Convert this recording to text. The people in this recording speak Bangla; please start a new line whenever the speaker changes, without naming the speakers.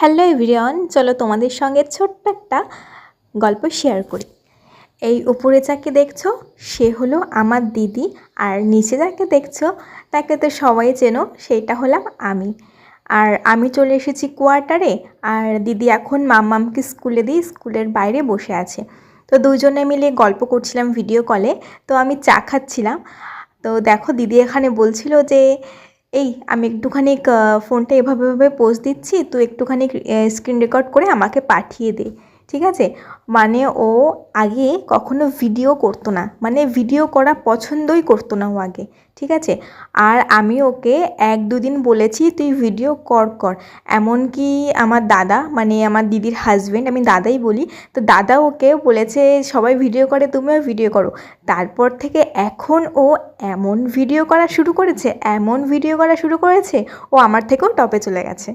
হ্যালো এভরিওয়ান, চলো তোমাদের সঙ্গে ছোট্ট একটা গল্প শেয়ার করি। এই উপরে যাকে দেখছো সে হলো আমার দিদি, আর নিচে যাকে দেখছো তাকে তো সবাই চেনো, সেইটা হলাম আমি। আর আমি চলে এসেছি কোয়ার্টারে, আর দিদি এখন মাম্মামকে স্কুলে দিয়ে স্কুলের বাইরে বসে আছে। তো দুজনে মিলে গল্প করছিলাম ভিডিও কলে। তো আমি চা খাচ্ছিলাম। তো দেখো দিদি এখানে বলছিল যে এই আমি একটুখানি ফোনটা এভাবে এভাবে পোজ দিচ্ছি, তুই একটুখানি স্ক্রিন রেকর্ড করে আমাকে পাঠিয়ে দে, ঠিক আছে। মানে ও আগে কখনো ভিডিও করতো না, মানে ভিডিও করা পছন্দই করতো না ও আগে, ঠিক আছে। আর আমি ওকে 1-2 দিন বলেছি তুই ভিডিও কর। এমনকি আমার দাদা, মানে আমার দিদির হাজব্যান্ড, আমি দাদাই বলি, তো দাদা ওকে বলেছে সবাই ভিডিও করে তুমিও ভিডিও করো। তারপর থেকে এখন ও এমন ভিডিও করা শুরু করেছে ও আমার থেকেও টপে চলে গেছে।